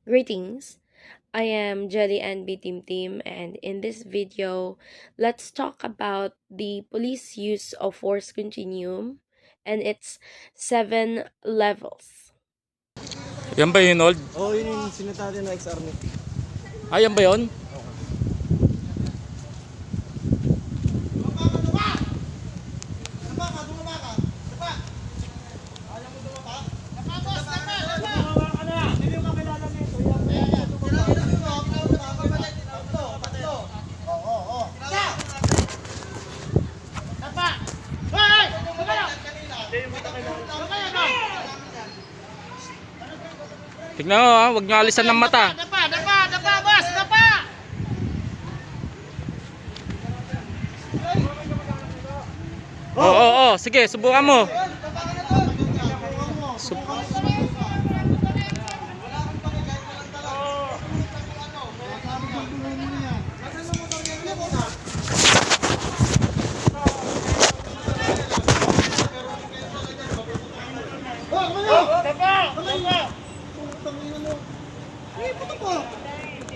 Greetings, I am Jelly and B Team, and in this video, let's talk about the police use of force continuum and its 7 levels. Yan ba yun, Old? Oo, yun yung sinatali na ex-army. Ah, yan ba yun? Tignan mo ha, huwag nyo alisan ng mata. Dapa, boss, dapa! Oo, sige, subukan mo. Sub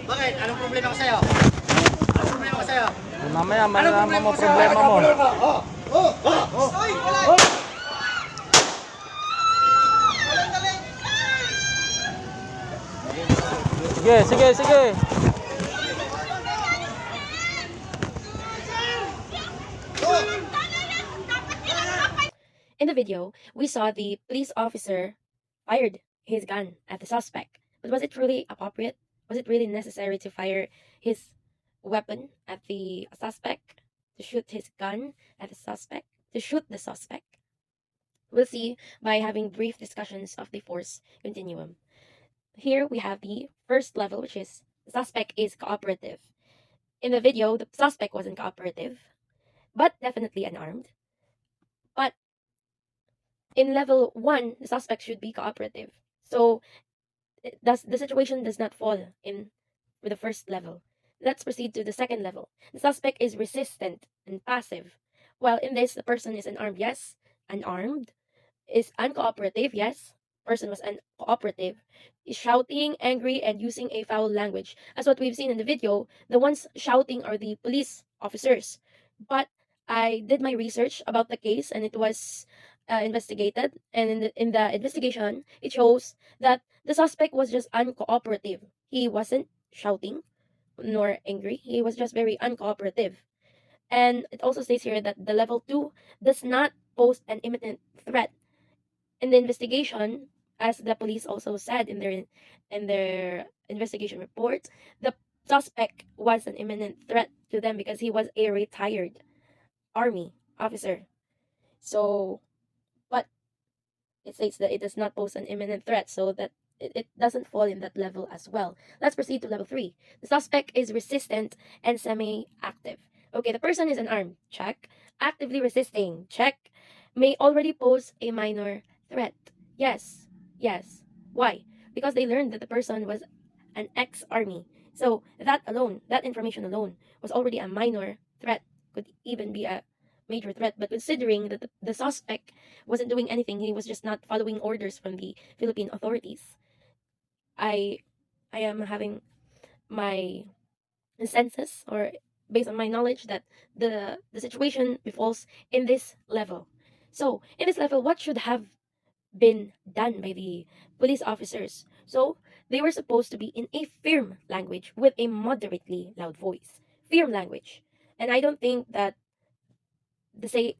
Bakit? Anong problema ko sa'yo? Anong problema ko sa'yo? Mamaya, malalaman mo problema mo. Sige. In the video, we saw the police officer fired his gun at the suspect. But was it really appropriate? Was it really necessary to fire his weapon at the suspect? To shoot his gun at the suspect? To shoot the suspect? We'll see by having brief discussions of the force continuum. Here we have the first level, which is the suspect is cooperative. In the video, the suspect wasn't cooperative, but definitely unarmed. But in level 1, the suspect should be cooperative. So the situation does not fall in with the first level. Let's proceed to the second level. The suspect is resistant and passive. Well, in this, the person is unarmed, yes. Unarmed. Is uncooperative, yes. Person was uncooperative. Is shouting, angry, and using a foul language. As what we've seen in the video, the ones shouting are the police officers. But I did my research about the case, and it was investigated. And in the investigation, it shows that the suspect was just uncooperative. He wasn't shouting nor angry. He was just very uncooperative. And it also states here that the level 2 does not pose an imminent threat. In the investigation, as the police also said in their investigation report, the suspect was an imminent threat to them because he was a retired army officer. So, but it states that it does not pose an imminent threat, so that it doesn't fall in that level as well. Let's proceed to level 3. The suspect is resistant and semi-active. Okay, the person is unarmed. Check. Actively resisting. Check. May already pose a minor threat. Yes. Why? Because they learned that the person was an ex-army. So that alone, that information alone, was already a minor threat. Could even be a major threat. But considering that the suspect wasn't doing anything, he was just not following orders from the Philippine authorities, I am having my senses, or based on my knowledge, that the situation befalls in this level. So in this level, what should have been done by the police officers? So they were supposed to be in a firm language with a moderately loud voice. Firm language. And I don't think that the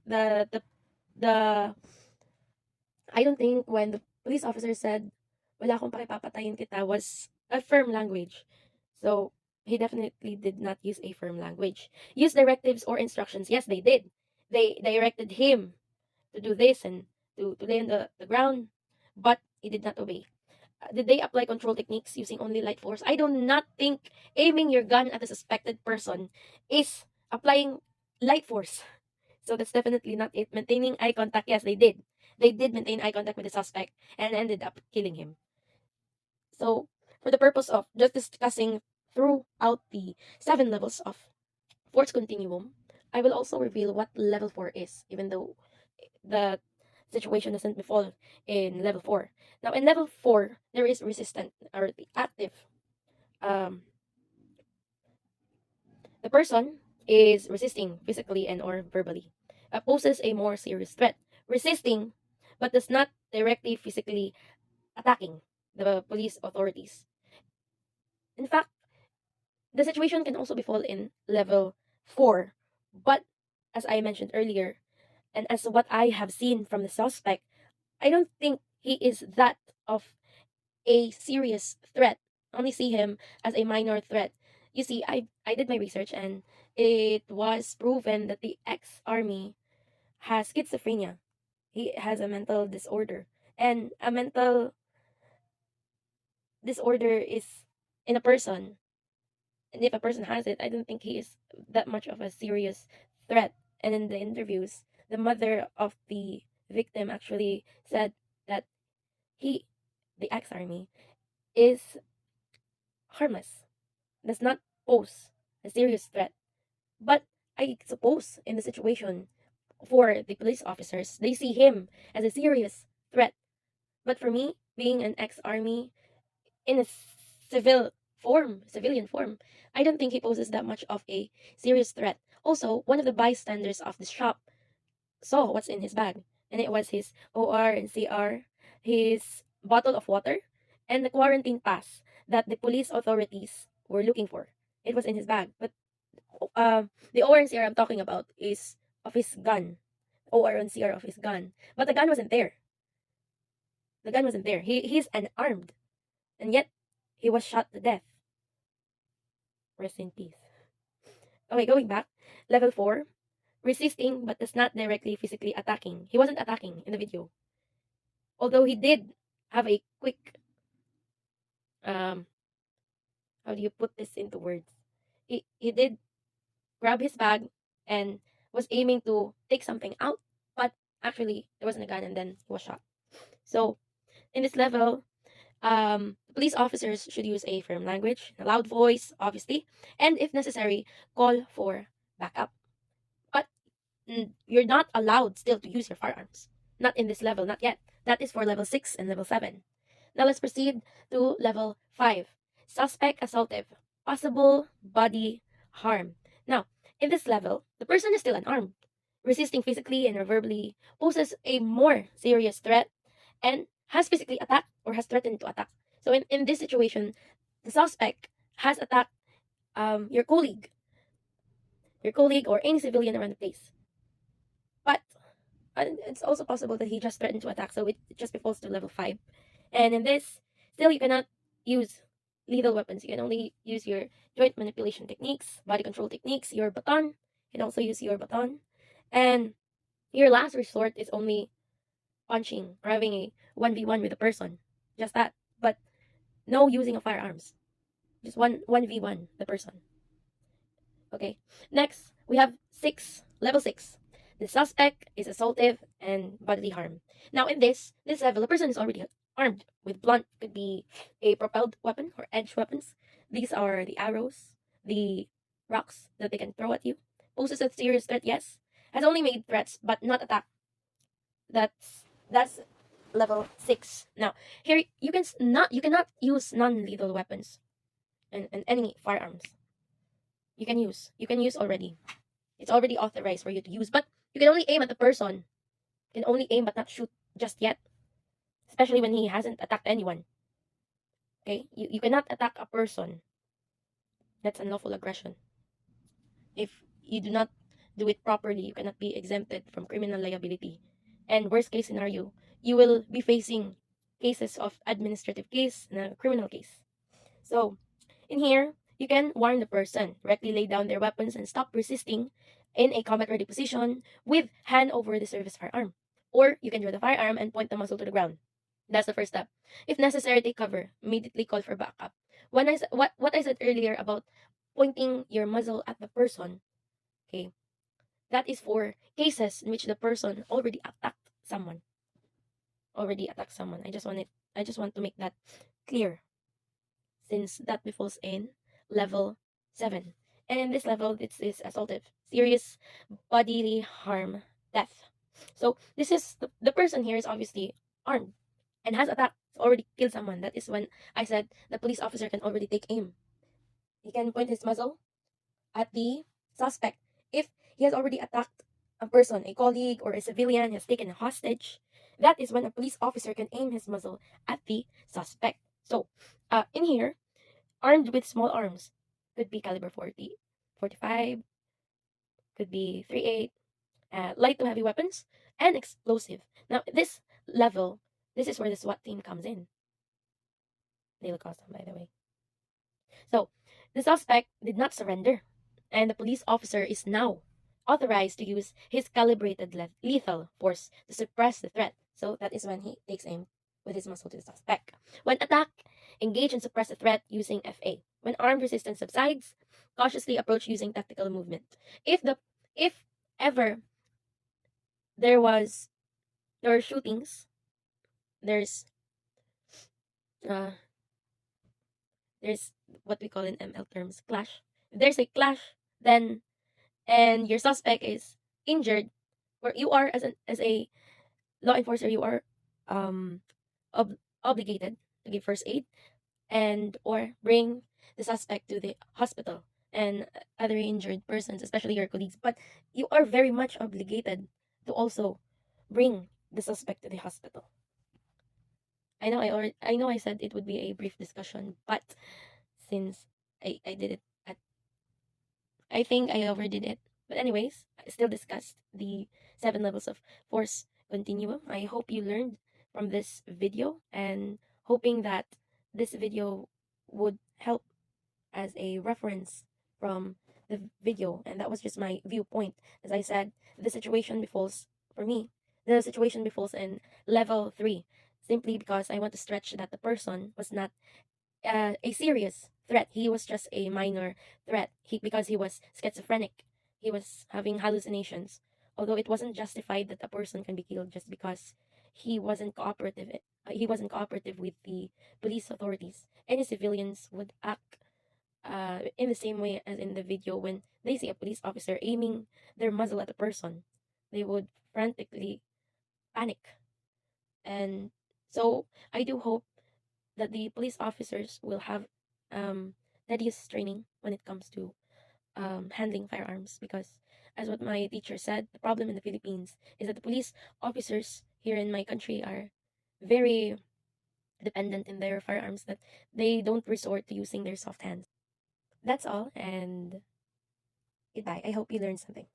I don't think when the police officer said, "Wala akong pakipapatayin kita," was a firm language. So he definitely did not use a firm language. Use directives or instructions. Yes, they did. They directed him to do this and to lay on the ground, but he did not obey. Did they apply control techniques using only light force? I do not think aiming your gun at a suspected person is applying light force. So that's definitely not it. Maintaining eye contact, yes, they did. They did maintain eye contact with the suspect and ended up killing him. So, for the purpose of just discussing throughout the 7 levels of force continuum, I will also reveal what level 4 is, even though the situation doesn't befall in level 4. Now, in level 4, there is resistant or the active. Um, the person is resisting physically and or verbally. Poses a more serious threat. Resisting, but does not directly physically attacking the police authorities. In fact, the situation can also befall in level 4. But as I mentioned earlier, and as what I have seen from the suspect, I don't think he is that of a serious threat. I only see him as a minor threat. You see, I did my research and it was proven that the ex-army has schizophrenia. He has a mental disorder. And a mental disorder is in a person. And if a person has it, I don't think he is that much of a serious threat. And in the interviews, the mother of the victim actually said that he, the ex-army, is harmless, does not pose a serious threat. But I suppose in the situation for the police officers, they see him as a serious threat. But for me, being an ex-army in a civilian form, I don't think he poses that much of a serious threat. Also, one of the bystanders of the shop saw what's in his bag, and it was his OR and CR, his bottle of water, and the quarantine pass that the police authorities were looking for. It was in his bag, but the OR and CR I'm talking about is of his gun. OR and CR of his gun, but the gun wasn't there. The gun wasn't there. He's unarmed, and yet he was shot to death. Rest in peace. Okay, going back, level 4, resisting but does not directly physically attacking. He wasn't attacking in the video. Although he did have a quick, um, how do you put this into words? He did grab his bag and was aiming to take something out, but actually there wasn't a gun and then he was shot. So in this level, police officers should use a firm language, a loud voice, obviously, and if necessary, call for backup. But you're not allowed still to use your firearms. Not in this level, not yet. That is for level 6 and level 7. Now let's proceed to level 5. Suspect assaultive. Possible body harm. Now, in this level, the person is still unarmed. Resisting physically and verbally poses a more serious threat and has physically attacked or has threatened to attack. So in this situation, the suspect has attacked your colleague or any civilian around the place. But it's also possible that he just threatened to attack, so it just befalls to level 5. And in this, still you cannot use lethal weapons. You can only use your joint manipulation techniques, body control techniques, your baton. You can also use your baton. And your last resort is only punching or having a 1v1 with a person. Just that. But no using of firearms. Just 1v1 the person. Okay. Next, we have level 6. The suspect is assaultive and bodily harm. Now in this level, the person is already armed with blunt, could be a propelled weapon or edge weapons. These are the arrows, the rocks that they can throw at you. Poses a serious threat, yes. Has only made threats, but not attack. That's level 6. Now, here you cannot use non-lethal weapons and any firearms. You can use already. It's already authorized for you to use, but you can only aim at the person. You can only aim but not shoot just yet. Especially when he hasn't attacked anyone. Okay? You cannot attack a person. That's unlawful aggression. If you do not do it properly, you cannot be exempted from criminal liability. And worst case scenario, you will be facing cases of administrative case and a criminal case. So, in here, you can warn the person, directly lay down their weapons and stop resisting in a combat ready position with hand over the service firearm. Or you can draw the firearm and point the muzzle to the ground. That's the first step. If necessary, take cover. Immediately call for backup. When what I said earlier about pointing your muzzle at the person, okay, that is for cases in which the person already attacked someone. I just want to make that clear, since that befalls in level 7. And in this level, this is assaultive, serious bodily harm, death. So this is the person here is obviously armed and has attacked, already killed someone. That is when I said the police officer can already take aim. He can point his muzzle at the suspect. If he has already attacked a person, a colleague or a civilian, has taken a hostage, that is when a police officer can aim his muzzle at the suspect. So, in here, armed with small arms, could be caliber 40, 45, could be 38, light to heavy weapons, and explosive. Now, this level, this is where the SWAT team comes in. They look awesome, by the way. So, the suspect did not surrender, and the police officer is now authorized to use his calibrated lethal force to suppress the threat. So, that is when he takes aim with his muzzle to the suspect. When attacked, engage and suppress the threat using FA. When armed resistance subsides, cautiously approach using tactical movement. If ever there are shootings, there's uh there's what we call in ML terms clash. If there's a clash, then and your suspect is injured, or you are as a law enforcer, you are um obligated to give first aid and or bring the suspect to the hospital and other injured persons, especially your colleagues. But you are very much obligated to also bring the suspect to the hospital. I know I said it would be a brief discussion, but since I did it at I think I overdid it. But anyways, I still discussed the 7 levels of force continuum. I hope you learned from this video and hoping that this video would help as a reference from the video. And that was just my viewpoint. As I said, the situation befalls for me. The situation befalls in level 3 simply because I want to stretch that the person was not a serious threat. He was just a minor threat. Because he was schizophrenic. He was having hallucinations. Although it wasn't justified that a person can be killed just because he wasn't cooperative. He wasn't cooperative with the police authorities. Any civilians would act in the same way as in the video when they see a police officer aiming their muzzle at a person. They would frantically panic. And so I do hope that the police officers will have tedious training when it comes to handling firearms because as what my teacher said, the problem in the Philippines is that the police officers here in my country are very dependent in their firearms that they don't resort to using their soft hands. That's all and goodbye. I hope you learned something.